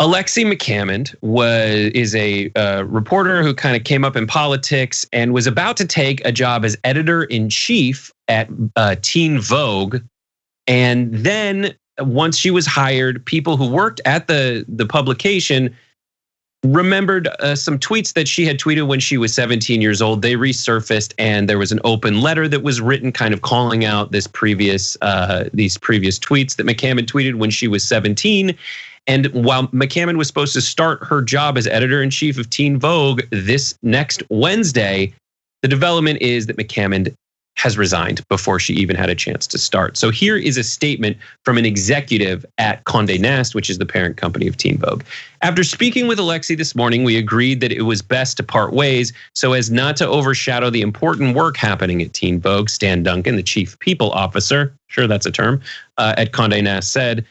Alexi McCammond is a reporter who kind of came up in politics and was about to take a job as editor-in-chief at Teen Vogue. And then once she was hired, people who worked at the publication remembered some tweets that she had tweeted when she was 17 years old. They resurfaced, and there was an open letter that was written kind of calling out these previous tweets that McCammond tweeted when she was 17. And while McCammond was supposed to start her job as editor-in-chief of Teen Vogue this next Wednesday, the development is that McCammond has resigned before she even had a chance to start. So here is a statement from an executive at Condé Nast, which is the parent company of Teen Vogue. After speaking with Alexi this morning, we agreed that it was best to part ways so as not to overshadow the important work happening at Teen Vogue. Stan Duncan, the chief people officer, sure that's a term, at Condé Nast said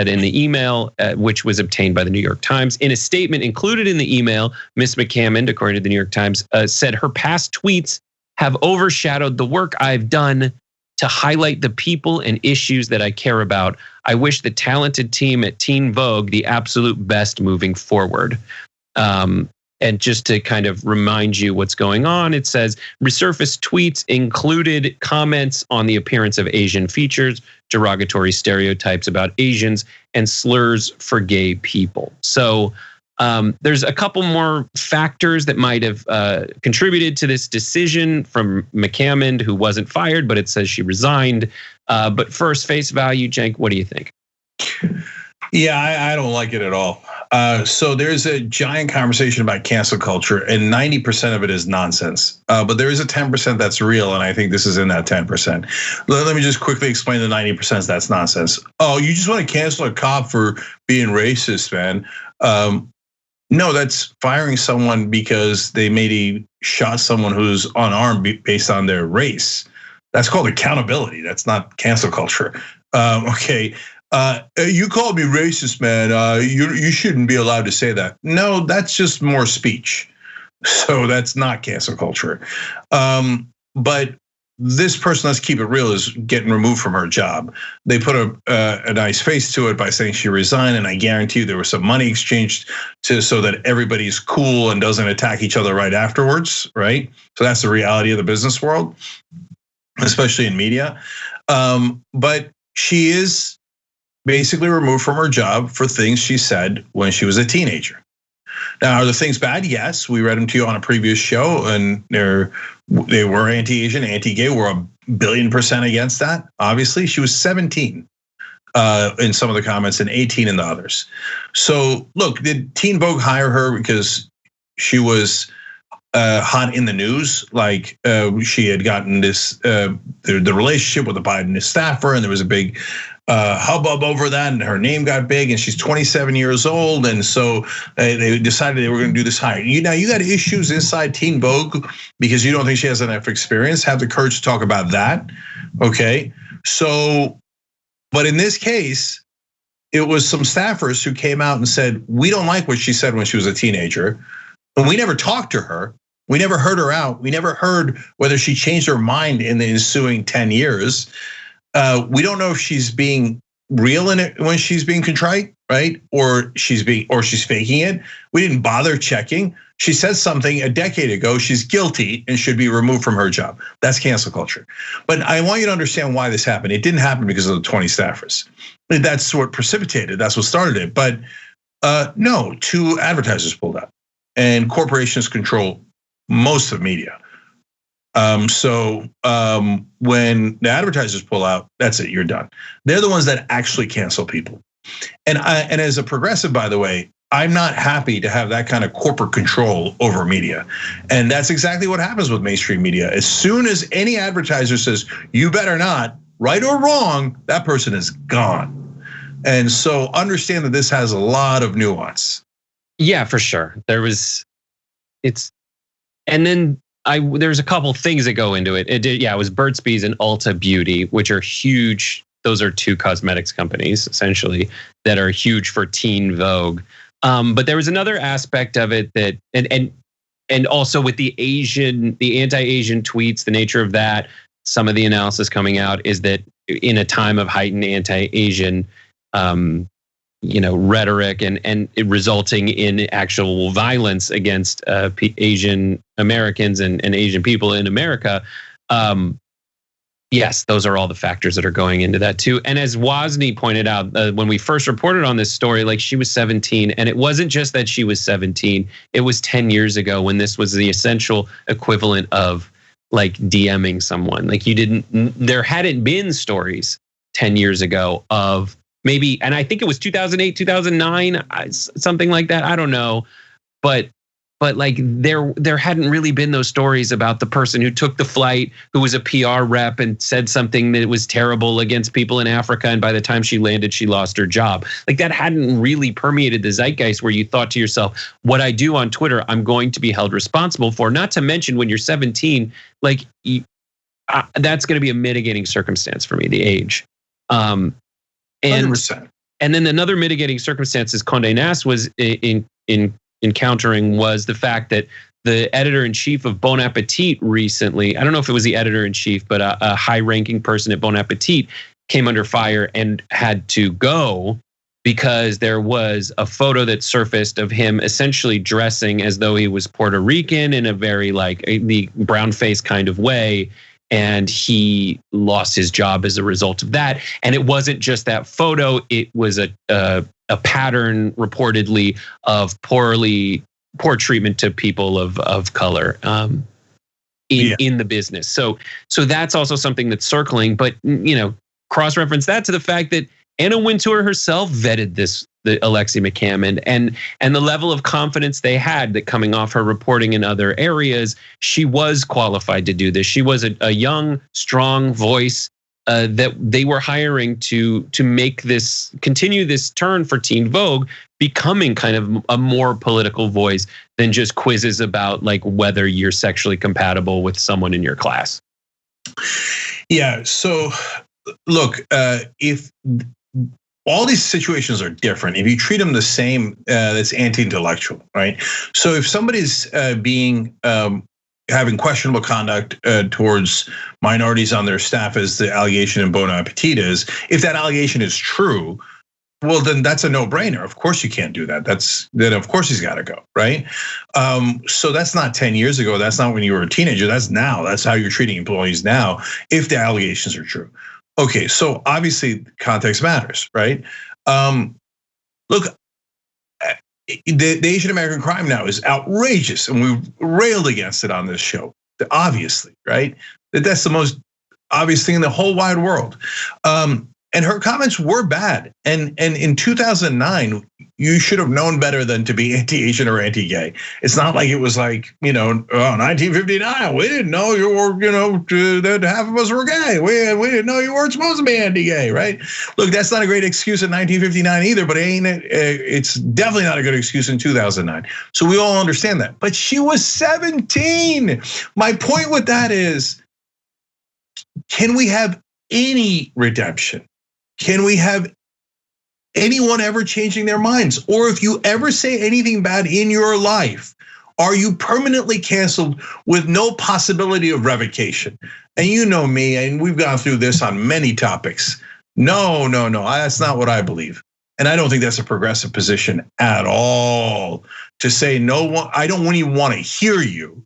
in the email, which was obtained by the New York Times. In a statement included in the email, Ms. McCammond, according to the New York Times, said her past tweets have overshadowed the work I've done to highlight the people and issues that I care about. I wish the talented team at Teen Vogue the absolute best moving forward. And just to kind of remind you what's going on, it says resurfaced tweets included comments on the appearance of Asian features, derogatory stereotypes about Asians, and slurs for gay people. So there's a couple more factors that might have contributed to this decision from McCammond, who wasn't fired, but it says she resigned. But first, face value, Cenk, what do you think? Yeah, I don't like it at all. So there's a giant conversation about cancel culture, and 90% of it is nonsense. But there is a 10% that's real, and I think this is in that 10%. Let me just quickly explain the 90% that's nonsense. Oh, you just want to cancel a cop for being racist, man? No, that's firing someone because they maybe shot someone who's unarmed based on their race. That's called accountability. That's not cancel culture. Okay. You called me racist, man. You shouldn't be allowed to say that. No, that's just more speech. So that's not cancel culture. But this person, let's keep it real, is getting removed from her job. They put a nice face to it by saying she resigned, and I guarantee you there was some money exchanged so that everybody's cool and doesn't attack each other right afterwards, right? So that's the reality of the business world, especially in media. But she is basically removed from her job for things she said when she was a teenager. Now, are the things bad? Yes, we read them to you on a previous show, and they were anti-Asian, anti-gay. We're 1,000,000,000% against that. Obviously, she was 17 in some of the comments and 18 in the others. So, look, did Teen Vogue hire her because she was hot in the news? Like she had gotten this the relationship with the Biden staffer, and there was a big hubbub over that, and her name got big, and she's 27 years old, and so they decided they were going to do this hire. Now you got issues inside Teen Vogue because you don't think she has enough experience. Have the courage to talk about that, okay? So, but in this case, it was some staffers who came out and said, we don't like what she said when she was a teenager, and we never talked to her. We never heard her out. We never heard whether she changed her mind in the ensuing 10 years. We don't know if she's being real in it when she's being contrite, right? Or she's faking it. We didn't bother checking. She said something a decade ago. She's guilty and should be removed from her job. That's cancel culture. But I want you to understand why this happened. It didn't happen because of the 20 staffers. That's what precipitated. That's what started it. But no, 2 advertisers pulled out, and corporations control most of media. So when the advertisers pull out, that's it, you're done. They're the ones that actually cancel people. And as a progressive, by the way, I'm not happy to have that kind of corporate control over media. And that's exactly what happens with mainstream media. As soon as any advertiser says, you better not, right or wrong, that person is gone. And so understand that this has a lot of nuance. Yeah, for sure. There's a couple things that go into it. It was Burt's Bees and Ulta Beauty, which are huge. Those are 2 cosmetics companies essentially that are huge for Teen Vogue. But there was another aspect of it that, and also with the anti-Asian tweets, the nature of that, some of the analysis coming out is that in a time of heightened anti-Asian rhetoric and it resulting in actual violence against Asian Americans and Asian people in America. Yes, those are all the factors that are going into that too. And as Wozni pointed out, when we first reported on this story, like she was 17, and it wasn't just that she was 17. It was 10 years ago when this was the essential equivalent of like DMing someone. Like there hadn't been stories 10 years ago of maybe, and I think it was 2008, 2009, something like that. I don't know, but like there hadn't really been those stories about the person who took the flight, who was a PR rep and said something that was terrible against people in Africa, and by the time she landed, she lost her job. Like that hadn't really permeated the zeitgeist where you thought to yourself, what I do on Twitter, I'm going to be held responsible for. Not to mention when you're 17, like that's going to be a mitigating circumstance for me, the age. And 100%. And then another mitigating circumstance is Condé Nast was encountering was the fact that the editor-in-chief of Bon Appetit recently, I don't know if it was the editor-in-chief, but a high-ranking person at Bon Appetit came under fire and had to go because there was a photo that surfaced of him essentially dressing as though he was Puerto Rican in a very like the brown face kind of way. And he lost his job as a result of that. And it wasn't just that photo, it was a pattern reportedly of poor treatment to people of color in the business. So that's also something that's circling, but cross-reference that to the fact that Anna Wintour herself vetted the Alexi McCammond and the level of confidence they had that coming off her reporting in other areas, she was qualified to do this. She was a young, strong voice that they were hiring to continue this turn for Teen Vogue, becoming kind of a more political voice than just quizzes about like whether you're sexually compatible with someone in your class. Yeah. So look, if all these situations are different, if you treat them the same, that's anti-intellectual, right? So if somebody's having questionable conduct towards minorities on their staff, as the allegation in Bon Appetit is, if that allegation is true, well, then that's a no-brainer. Of course you can't do that. Then of course he's got to go, right? So that's not 10 years ago. That's not when you were a teenager. That's now. That's how you're treating employees now, if the allegations are true. Okay, so obviously context matters, right? Look, the Asian American crime now is outrageous, and we've railed against it on this show, obviously, right? That's the most obvious thing in the whole wide world. And her comments were bad. And in 2009, you should have known better than to be anti-Asian or anti-gay. It's not like it was like, 1959, we didn't know you were, that half of us were gay. We didn't know you weren't supposed to be anti-gay, right? Look, that's not a great excuse in 1959 either, but it's definitely not a good excuse in 2009. So we all understand that. But she was 17. My point with that is, can we have any redemption? Can we have anyone ever changing their minds? Or if you ever say anything bad in your life, are you permanently canceled with no possibility of revocation? And you know me, and we've gone through this on many topics. No, that's not what I believe. And I don't think that's a progressive position at all. To say no, I don't even want to hear you.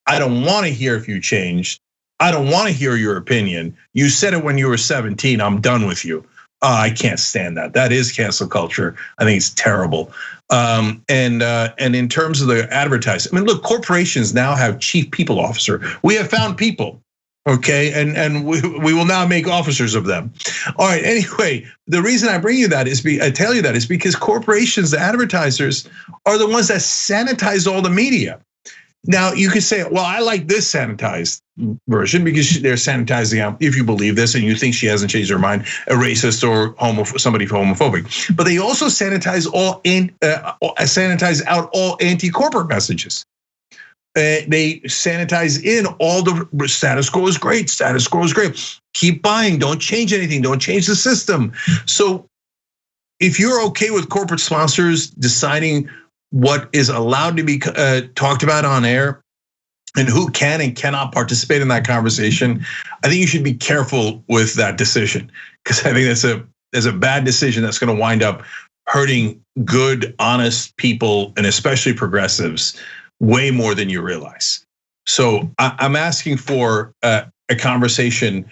I don't want to hear if you changed. I don't want to hear your opinion. You said it when you were 17, I'm done with you. I can't stand that. That is cancel culture. I think it's terrible. And in terms of the advertising, I mean, look, corporations now have chief people officer. We have found people, okay? And we will now make officers of them. All right, anyway, the reason I bring you that is, I tell you that is because corporations, the advertisers, are the ones that sanitize all the media. Now you could say, well, I like this sanitized version because they're sanitizing out, if you believe this and you think she hasn't changed her mind, a racist or somebody homophobic. But they also sanitize out all anti-corporate messages. They sanitize in all the status quo is great. Status quo is great. Keep buying. Don't change anything. Don't change the system. So if you're okay with corporate sponsors deciding what is allowed to be talked about on air and who can and cannot participate in that conversation, I think you should be careful with that decision, because I think that's a bad decision that's going to wind up hurting good, honest people, and especially progressives, way more than you realize. So I'm asking for a conversation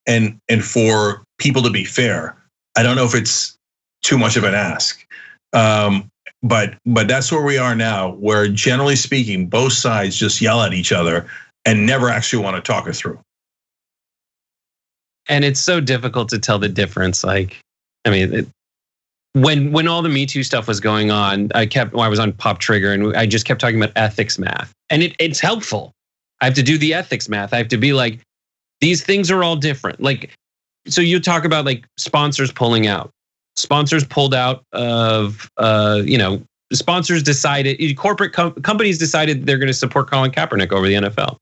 and for people to be fair. I don't know if it's too much of an ask, but that's where we are now, where generally speaking, both sides just yell at each other and never actually want to talk it through. And it's so difficult to tell the difference. Like, I mean, when all the Me Too stuff was going on, I was on Pop Trigger and I just kept talking about ethics math, and it's helpful. I have to do the ethics math. I have to be like, these things are all different. Like, so you talk about like sponsors pulling out. Sponsors pulled out of, sponsors decided, corporate companies decided they're going to support Colin Kaepernick over the NFL.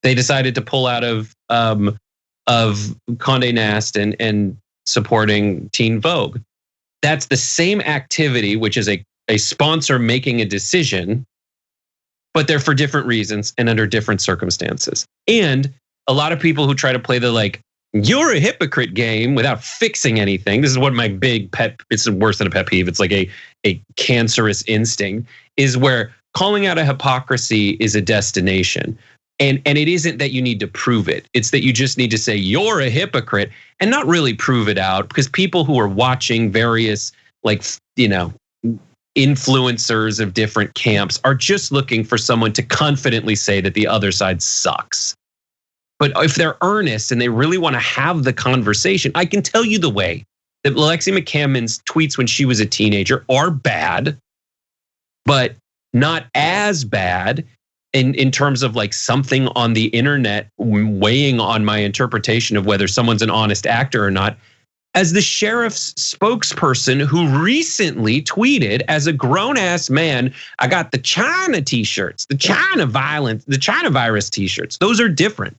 They decided to pull out of Condé Nast and supporting Teen Vogue. That's the same activity, which is a sponsor making a decision, but they're for different reasons and under different circumstances. And a lot of people who try to play the like, you're a hypocrite game without fixing anything. This is what my big pet, it's worse than a pet peeve. It's like a cancerous instinct, is where calling out a hypocrisy is a destination. And it isn't that you need to prove it. It's that you just need to say you're a hypocrite and not really prove it out, because people who are watching various influencers of different camps are just looking for someone to confidently say that the other side sucks. But if they're earnest and they really want to have the conversation, I can tell you the way that Alexi McCammond's tweets when she was a teenager are bad, but not as bad in terms of like something on the internet weighing on my interpretation of whether someone's an honest actor or not, as the sheriff's spokesperson who recently tweeted as a grown-ass man, I got the China t-shirts, the China virus t-shirts. Those are different.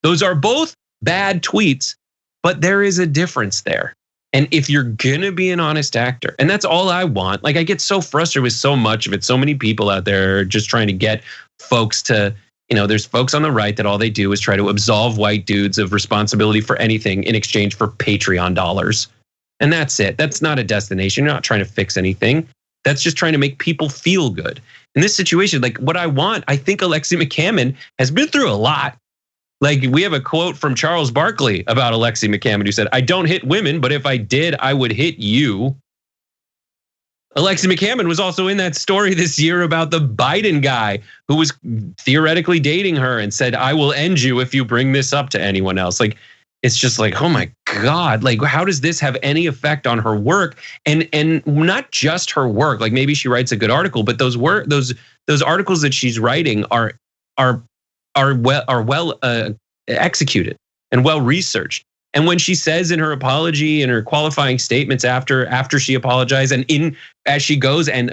Those are both bad tweets, but there is a difference there. And if you're gonna be an honest actor, and that's all I want, like I get so frustrated with so much of it. So many people out there just trying to get folks to, there's folks on the right that all they do is try to absolve white dudes of responsibility for anything in exchange for Patreon dollars. And that's it. That's not a destination. You're not trying to fix anything. That's just trying to make people feel good. In this situation, like what I want, I think Alexi McCammond has been through a lot. Like we have a quote from Charles Barkley about Alexi McCammond who said, I don't hit women, but if I did, I would hit you. Alexi McCammond was also in that story this year about the Biden guy who was theoretically dating her and said, I will end you if you bring this up to anyone else. Like, it's just like, oh my God, like how does this have any effect on her work? And not just her work, like maybe she writes a good article, but those articles that she's writing are well executed and well researched. And when she says in her apology and her qualifying statements after she apologized, and as she goes and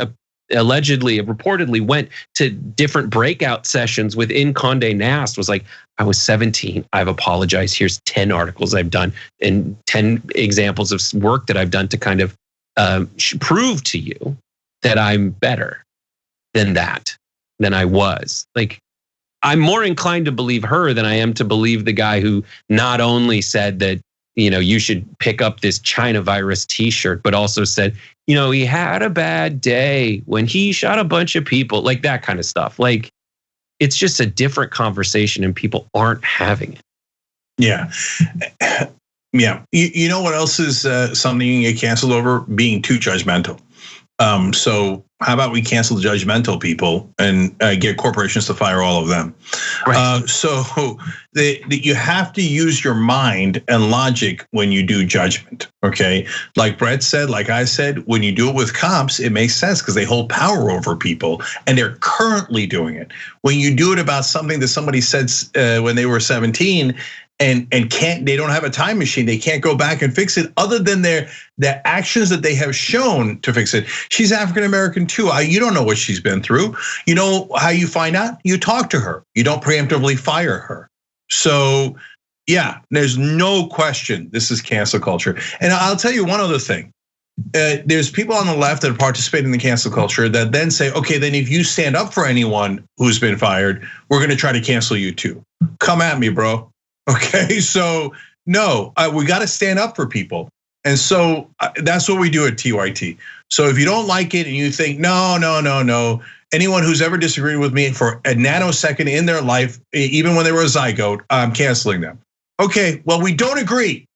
reportedly went to different breakout sessions within Condé Nast, was like, I was 17, I've apologized. Here's 10 articles I've done and 10 examples of work that I've done to kind of prove to you that I'm better than I was. Like, I'm more inclined to believe her than I am to believe the guy who not only said that, you should pick up this China virus t-shirt, but also said, he had a bad day when he shot a bunch of people, like that kind of stuff. Like, it's just a different conversation and people aren't having it. Yeah. Yeah. You know what else is something you can get canceled over? Being too judgmental. So how about we cancel the judgmental people and get corporations to fire all of them? Right. So you have to use your mind and logic when you do judgment, okay? Like Brett said, like I said, when you do it with cops, it makes sense because they hold power over people and they're currently doing it. When you do it about something that somebody said when they were 17, and they don't have a time machine. They can't go back and fix it other than their actions that they have shown to fix it. She's African-American too. You don't know what she's been through. You know how you find out? You talk to her. You don't preemptively fire her. So yeah, there's no question this is cancel culture. And I'll tell you one other thing. There's people on the left that participate in the cancel culture that then say, okay, then if you stand up for anyone who's been fired, we're gonna try to cancel you too. Come at me, bro. Okay, so no, we got to stand up for people. And so that's what we do at TYT. So if you don't like it and you think, no, anyone who's ever disagreed with me for a nanosecond in their life, even when they were a zygote, I'm canceling them. Okay, well, we don't agree.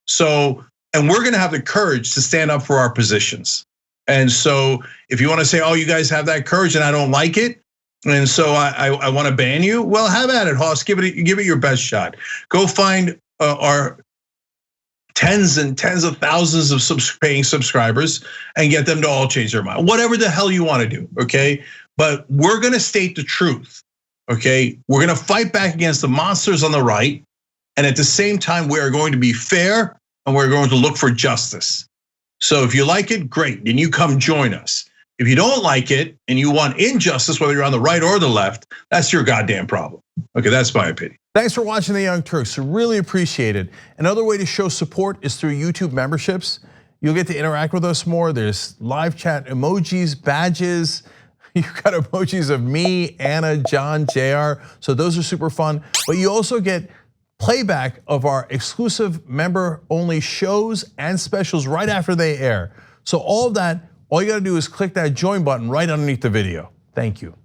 So, and we're gonna have the courage to stand up for our positions. And so if you wanna say, oh, you guys have that courage and I don't like it, and so I wanna ban you, well, have at it, Hoss, give it your best shot. Go find our tens and tens of thousands of paying subscribers and get them to all change their mind. Whatever the hell you wanna do, okay? But we're gonna state the truth, okay? We're gonna fight back against the monsters on the right, and at the same time, we are going to be fair and we're going to look for justice. So if you like it, great, then you come join us. If you don't like it and you want injustice, whether you're on the right or the left, that's your goddamn problem. Okay, that's my opinion. Thanks for watching The Young Turks, really appreciate it. Another way to show support is through YouTube memberships. You'll get to interact with us more. There's live chat emojis, badges. You've got emojis of me, Anna, John, JR. So those are super fun. But you also get playback of our exclusive member-only shows and specials right after they air. So all of that, all you gotta do is click that join button right underneath the video. Thank you.